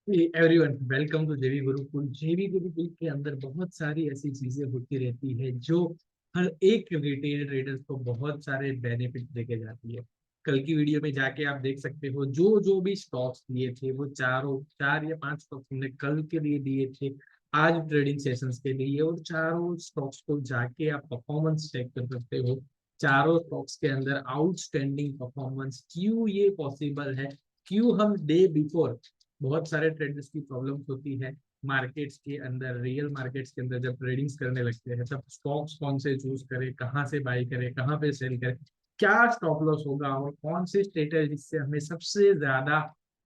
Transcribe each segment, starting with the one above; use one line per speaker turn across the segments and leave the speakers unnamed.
Everyone, welcome to जेवी गुरुकुल। जेवी गुरुकुल के अंदर बहुत सारी ऐसी चीजें होती रहती है जो हर एक रिटेल ट्रेडर्स को बहुत सारे बेनिफिट देके जाती है। कल की वीडियो में जाके आप देख सकते हो, जो जो भी स्टॉक्स दिए थे वो चारों चार या पांच स्टॉक्स हमने कल के लिए दिए थे, आज ट्रेडिंग सेशंस के लिए। और चारों स्टॉक्स को जाके आप परफॉर्मेंस चेक कर सकते हो। चारों स्टॉक्स के अंदर आउटस्टैंडिंग परफॉर्मेंस। क्यों ये पॉसिबल है? क्यों हम डे बिफोर, बहुत सारे ट्रेडर्स की प्रॉब्लम्स होती है मार्केट्स के अंदर, रियल मार्केट्स के अंदर जब ट्रेडिंग्स करने लगते हैं तब स्टॉक्स कौन से चूज करें, कहाँ से बाई करें, कहाँ पे सेल करें, क्या स्टॉप लॉस होगा और कौन से स्ट्रेटेजी जिससे हमें सबसे ज्यादा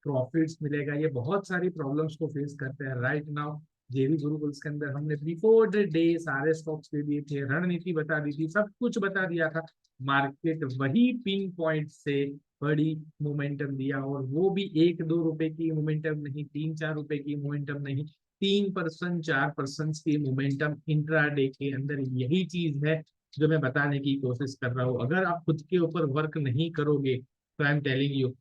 प्रॉफिट्स मिलेगा, ये बहुत सारी प्रॉब्लम्स को फेस करते हैं राइट नाउ। जेवी गुरुकुल्स के अंदर हमने बिफोर द डे सारे स्टॉक्स दे दिए थे, रणनीति बता दी थी, सब कुछ बता दिया था। मार्केट वही पिन पॉइंट से बड़ी मोमेंटम दिया, और वो भी 1-2 रुपए की मोमेंटम नहीं, 3-4 रुपए की मोमेंटम नहीं, 3%, 4% की मोमेंटम इंट्राडे के अंदर। यही चीज है जो मैं बताने की कोशिश कर रहा हूँ। अगर आप खुद के ऊपर वर्क नहीं करोगे तो आई एम टेलिंग यू,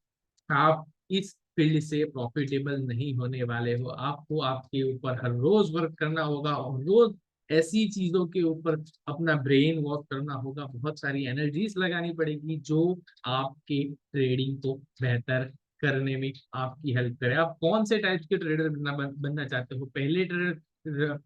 आप इस फील्ड से प्रॉफिटेबल नहीं होने वाले हो। आपको आपके ऊपर हर रोज वर्क करना होगा और रोज ऐसी चीजों के ऊपर अपना ब्रेन वॉश करना होगा, बहुत सारी एनर्जीज लगानी पड़ेगी जो आपके ट्रेडिंग को बेहतर करने में आपकी हेल्प करे। आप कौन से टाइप के ट्रेडर बनना चाहते हो? पहले ट्रेडर,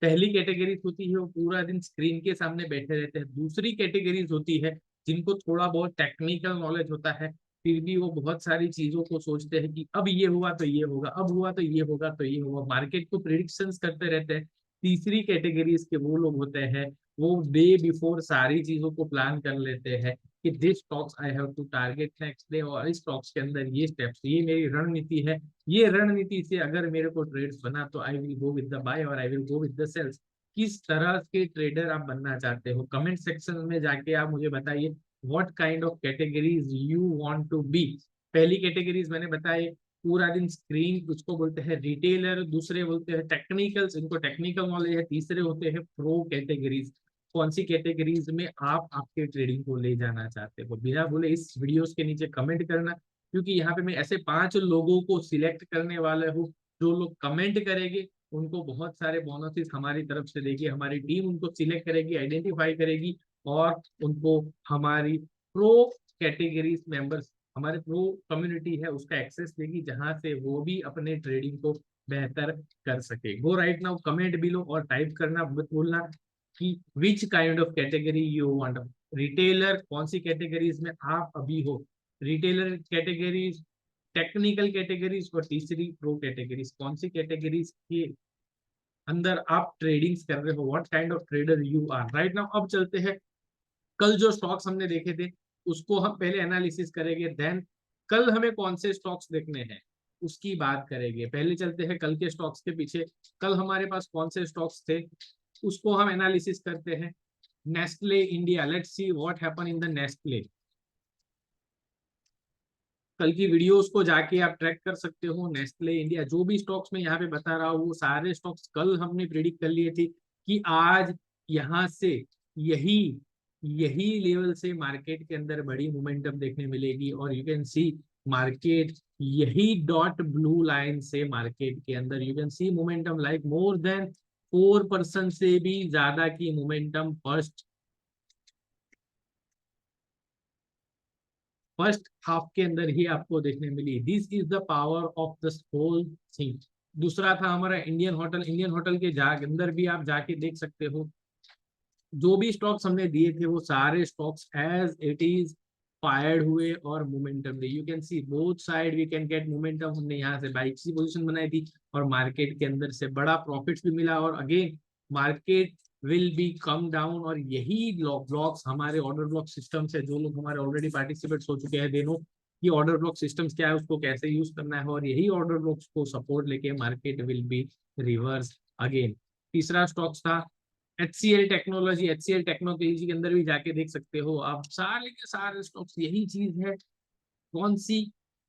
पहली कैटेगरी होती है वो पूरा दिन स्क्रीन के सामने बैठे रहते हैं। दूसरी कैटेगरीज होती है जिनको थोड़ा बहुत टेक्निकल नॉलेज होता है, फिर भी वो बहुत सारी चीजों को सोचते हैं कि अब ये हुआ तो ये होगा, अब हुआ तो ये होगा, तो ये होगा, मार्केट को प्रिडिक्शंस करते रहते हैं। तीसरी कैटेगरीज के वो लोग होते हैं, वो डे बिफोर सारी चीजों को प्लान कर लेते हैं कि this stocks I have to target next day, और इस स्टॉक्स के अंदर ये स्टेप्स, ये मेरी रणनीति है। ये रणनीति से अगर मेरे को ट्रेड्स बना तो I will go with the buy और I will go with the sells. किस तरह के ट्रेडर आप बनना चाहते हो? कमेंट सेक्शन में जाके आप मुझे बताइए what kind of categories you want to be. पहली कैटेगरीज मैंने बताए, पूरा दिन स्क्रीन, उसको बोलते हैं रिटेलर। दूसरे बोलते हैं टेक्निकल्स, इनको टेक्निकल नॉलेज है। तीसरे होते हैं प्रो कैटेगरीज। कौन सी कैटेगरीज में आप आपके ट्रेडिंग को ले जाना चाहते हो? बिना बोले इस वीडियोस के नीचे कमेंट करना, क्योंकि यहाँ पे मैं ऐसे 5 लोगों को सिलेक्ट करने वाला हूँ। जो लोग कमेंट करेंगे उनको बहुत सारे बोनसेस हमारी तरफ से देगी। हमारी टीम उनको सिलेक्ट करेगी, आइडेंटिफाई करेगी, और उनको हमारी प्रो कैटेगरीज मेंबर्स, हमारे प्रो कम्युनिटी है उसका एक्सेस देगी, जहां से वो भी अपने ट्रेडिंग को बेहतर कर सके। Go right now comment below और टाइप करना मत भूलना कि which kind of category you want. Retailer कौन सी कैटेगरीज में आप अभी हो? रिटेलर कैटेगरीज, टेक्निकल कैटेगरीज, और तीसरी प्रो कैटेगरीज। कौन सी कैटेगरीज के अंदर आप ट्रेडिंग्स कर रहे हो? What kind of trader you are right now. अब चलते हैं, कल जो स्टॉक्स हमने देखे थे उसको हम पहले एनालिसिस करेंगे, देन कल हमें कौन से स्टॉक्स देखने हैं उसकी बात करेंगे। पहले चलते हैं कल के स्टॉक्स के पीछे। कल हमारे पास कौन से स्टॉक्स थे उसको हम एनालिसिस करते हैं। Nestle India, let's see what happen in the Nestle. कल की वीडियोस को जाके आप ट्रैक कर सकते हो। नेस्ले इंडिया, जो भी स्टॉक्स मैं यहाँ पे बता रहा हूँ वो सारे स्टॉक्स कल हमने प्रिडिक्ट कर लिए थे कि आज यहाँ से यही यही लेवल से मार्केट के अंदर बड़ी मोमेंटम देखने मिलेगी। और यू कैन सी मार्केट यही डॉट ब्लू लाइन से मार्केट के अंदर you can C momentum like more than 4% से भी ज्यादा की मोमेंटम फर्स्ट हाफ के अंदर ही आपको देखने मिली। This is the power of the whole thing. दूसरा था हमारा इंडियन होटल। इंडियन होटल के अंदर भी आप जाके देख सकते हो, जो भी स्टॉक्स हमने दिए थे वो सारे stocks as it is fired हुए और मोमेंटम दे। You can see both side we can get momentum. हमने यहाँ से बाइक की पोजीशन बनाई थी और मार्केट के अंदर से बड़ा प्रॉफिट्स भी मिला, और again market will be come down. और यही ब्लॉक्स हमारे ऑर्डर ब्लॉक सिस्टम से, जो लोग हमारे ऑलरेडी पार्टिसिपेट्स हो चुके हैं देनो कि ऑर्डर ब्लॉक सिस्टम्स क्या है, उसको कैसे यूज करना है, और यही ऑर्डर ब्लॉक्स को सपोर्ट लेके market will be reverse again. तीसरा स्टॉक्स था एचसीएल टेक्नोलॉजी। एचसीएल टेक्नोलॉजी के अंदर भी जाके देख सकते हो आप, सारे के सारे स्टॉक्स यही चीज है। कौन सी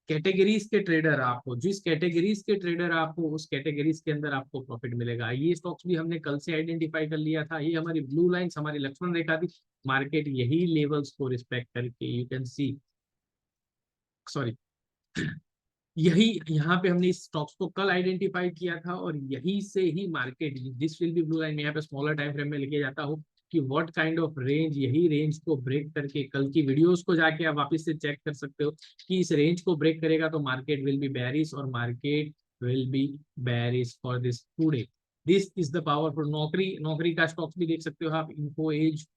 कैटेगरीज के ट्रेडर आप हो, जिस कैटेगरीज के ट्रेडर आप हो उस कैटेगरीज के अंदर आपको प्रॉफिट मिलेगा। ये स्टॉक्स भी हमने कल से आइडेंटिफाई कर लिया था। ये हमारी ब्लू लाइंस, हमारी लक्ष्मण रेखा थी। मार्केट यही लेवल्स को रिस्पेक्ट करके यू कैन सी, सॉरी, यही यहाँ पे हमने इस स्टॉक्स को कल आइडेंटिफाई किया था और यही से ही market, this will be blue line, यहाँ पे स्मॉलर टाइम फ्रेम में लेके जाता हूँ कि व्हाट काइंड ऑफ रेंज, यही रेंज को ब्रेक करके, कल की वीडियोस को जाके आप वापस से चेक कर सकते हो कि इस रेंज को ब्रेक करेगा तो मार्केट विल बी बेरिश और market will be bearish for this today. This is the powerful. नौकरी, नौकरी का स्टॉक्स भी देख सकते हो आप, इन्फो एज।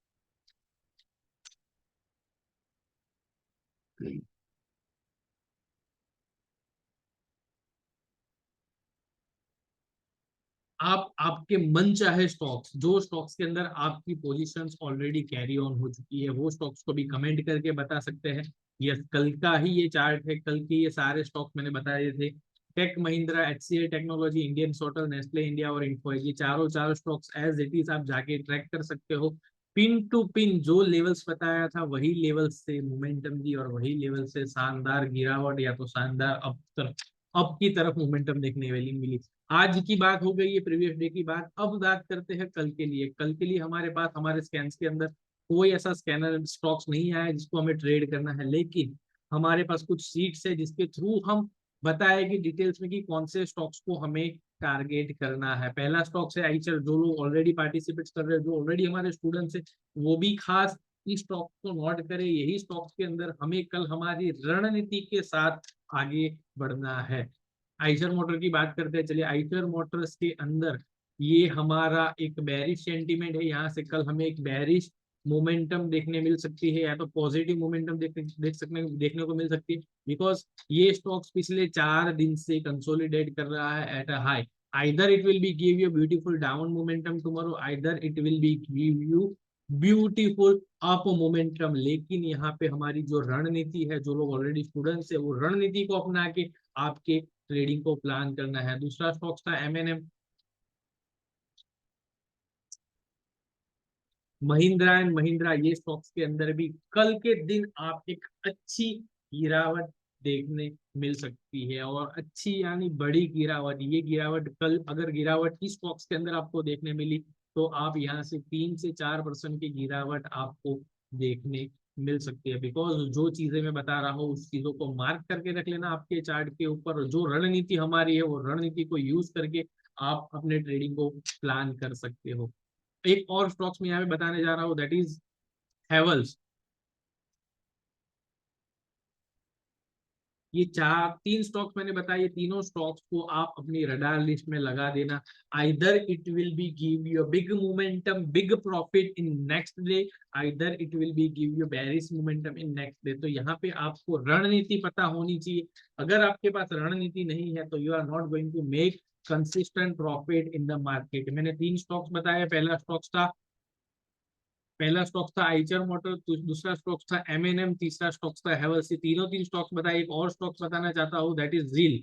आप आपके मन चाहे स्टॉक्स, जो स्टॉक्स के अंदर आपकी पोजीशंस ऑलरेडी कैरी ऑन हो चुकी है, वो स्टॉक्स को भी कमेंट करके बता सकते हैं। यस, कल का ही ये चार्ट है, कल के ये सारे स्टॉक मैंने बताए थे। Tech Mahindra, HCL technology, Indian solar, Nestle India और इन्फो, ये चारों चार स्टॉक्स एज इट इज आप जाके ट्रैक कर सकते हो। पिन टू पिन जो लेवल्स बताया था वही लेवल्स से मोमेंटम दी और वही लेवल से शानदार गिरावट या तो शानदार अप की तरफ मोमेंटम देखने वाली मिली। आज की बात हो गई है, प्रीवियस डे की बात। अब बात करते हैं कल के लिए। कल के लिए हमारे पास हमारे स्कैन्स के अंदर कोई ऐसा स्कैनर स्टॉक्स नहीं आया जिसको हमें ट्रेड करना है, लेकिन हमारे पास कुछ सीट्स है जिसके थ्रू हम बताएंगे डिटेल्स में कि कौन से स्टॉक्स को हमें टारगेट करना है। पहला स्टॉक है आइचर, जो लोग ऑलरेडी पार्टिसिपेट कर रहे हैं, जो ऑलरेडी हमारे स्टूडेंट्स है, वो भी खास इस स्टॉक को नोट करें। यही स्टॉक्स के अंदर हमें कल हमारी रणनीति के साथ आगे बढ़ना है। आइचर मोटर की बात करते हैं, चलिए। आइचर मोटर्स के अंदर ये हमारा एक बैरिश सेंटीमेंट है, यहाँ से कल हमें एक बैरिश मोमेंटम देखने मिल सकती है या तो पॉजिटिव मोमेंटम देखने को मिल सकती है, बिकॉज ये स्टॉक्स पिछले 4 दिन से कंसोलिडेट कर रहा है at a high. Either it will be give you beautiful down momentum tomorrow, either it will be give you beautiful up momentum. लेकिन यहाँ पे हमारी जो रणनीति है, जो लोग ऑलरेडी स्टूडेंट्स है, वो रणनीति को अपना के आपके ट्रेडिंग को प्लान करना है। दूसरा स्टॉक्स था एमएनएम, महिंद्रा एंड महिंद्रा। ये स्टॉक्स के अंदर भी कल के दिन आप एक अच्छी गिरावट देखने मिल सकती है, और अच्छी यानी बड़ी गिरावट। ये गिरावट कल अगर गिरावट इस स्टॉक्स के अंदर आपको देखने मिली तो आप यहाँ से 3 से 4% की गिरावट आपको देखने मिल सकती है। बिकॉज जो चीजें मैं बता रहा हूँ उस चीजों को मार्क करके रख लेना आपके चार्ट के ऊपर। जो रणनीति हमारी है वो रणनीति को यूज करके आप अपने ट्रेडिंग को प्लान कर सकते हो। एक और स्टॉक्स में यहाँ पे बताने जा रहा हूँ, दैट इज हैवल्स। ये चार तीन स्टॉक्स मैंने बताया, ये तीनों स्टॉक्स को आप अपनी रडार लिस्ट में लगा देना। Either it will be give you big momentum, big profit in next day, either it will be give you bearish momentum in next day. तो यहाँ पे आपको रणनीति पता होनी चाहिए। अगर आपके पास रणनीति नहीं है तो you are not going to make consistent profit in the market. मैंने 3 स्टॉक्स बताए। पहला स्टॉक था आइचर मोटर, दूसरा स्टॉक था एमएनएम, तीसरा स्टॉक था हैवल्स। तीनों तीन स्टॉक्स बताए। एक और स्टॉक बताना चाहता हूँ, दैट इज जील।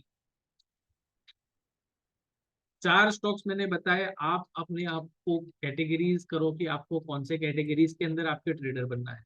4 स्टॉक्स मैंने बताए। आप अपने आप को कैटेगरीज करो कि आपको कौन से कैटेगरीज के अंदर आपके ट्रेडर बनना है,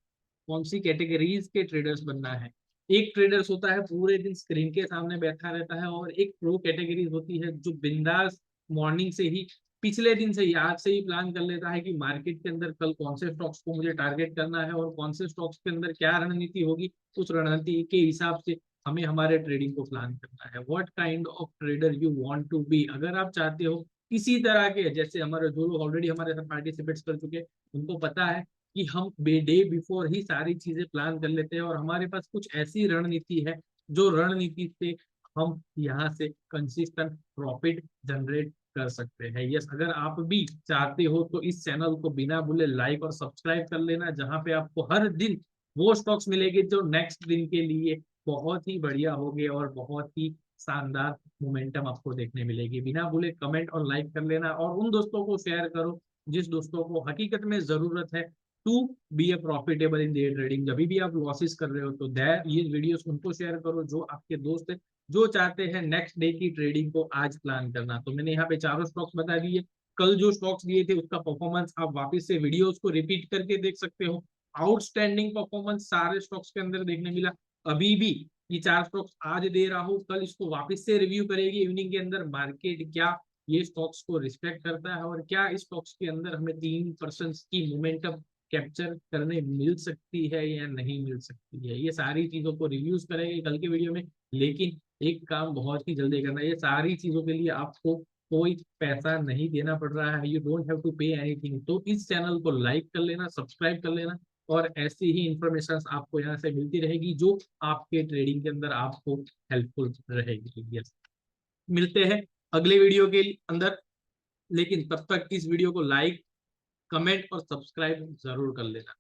कौन सी कैटेगरीज के ट्रेडर्स बनना है। एक ट्रेडर्स होता है पूरे दिन स्क्रीन के सामने बैठा रहता है, और एक प्रो कैटेगरीज होती है जो बिंदास मॉर्निंग से ही, पिछले दिन से ही, आज से ही प्लान कर लेता है कि मार्केट के अंदर कल कौन से स्टॉक्स को मुझे टारगेट करना है और कौन से स्टॉक्स के अंदर क्या रणनीति होगी। उस रणनीति के हिसाब से हमें हमारे ट्रेडिंग को प्लान करना है। What kind of trader you want to be. अगर आप चाहते हो इसी तरह के, जैसे हमारे जो लोग ऑलरेडी हमारे साथ पार्टिसिपेट कर चुके हैं, उनको पता है कि हम डे बिफोर ही सारी चीजें प्लान कर लेते हैं और हमारे पास कुछ ऐसी रणनीति है जो रणनीति से हम यहाँ से कंसिस्टेंट प्रॉफिट जनरेट कर सकते हैं। यस, अगर आप भी चाहते हो तो इस चैनल को बिना भूले लाइक और सब्सक्राइब कर लेना, जहाँ पे आपको हर दिन वो स्टॉक्स मिलेंगे जो नेक्स्ट दिन के लिए बहुत ही बढ़िया होंगे और बहुत ही शानदार मोमेंटम आपको देखने मिलेगी। बिना भूले कमेंट और लाइक कर लेना, और उन दोस्तों को शेयर करो जिस दोस्तों को हकीकत में जरूरत है to be a profitable in day trading. जब भी आप लॉसेस कर रहे हो तो दैट ये वीडियोस उनको शेयर करो जो आपके दोस्त है, जो चाहते हैं नेक्स्ट डे की ट्रेडिंग को आज प्लान करना। तो मैंने यहाँ पे चारों स्टॉक्स बता दिए। कल जो स्टॉक्स दिए थे उसका परफॉर्मेंस आप वापस से वीडियोस को रिपीट करके देख सकते हो। आउटस्टैंडिंग परफॉर्मेंस सारे स्टॉक्स के अंदर देखने मिला। अभी भी ये 4 स्टॉक्स आज दे रहा हूँ, कल इसको वापस से रिव्यू करेगी इवनिंग के अंदर मार्केट, क्या ये स्टॉक्स को रिस्पेक्ट करता है और क्या इस स्टॉक्स के अंदर हमें 3% की मोमेंटम कैप्चर करने मिल सकती है या नहीं मिल सकती है। ये सारी चीजों को रिव्यूज करेंगे कल के वीडियो में। लेकिन एक काम बहुत ही जल्दी करना है। ये सारी चीजों के लिए आपको कोई पैसा नहीं देना पड़ रहा है, you don't have to pay anything. तो इस चैनल को लाइक कर लेना, सब्सक्राइब कर लेना, और ऐसी ही इंफॉर्मेशन आपको यहाँ से मिलती रहेगी जो आपके ट्रेडिंग के अंदर आपको हेल्पफुल रहेगी। यस, मिलते हैं अगले वीडियो के अंदर, लेकिन तब तक इस वीडियो को लाइक, कमेंट और सब्सक्राइब जरूर कर लेना।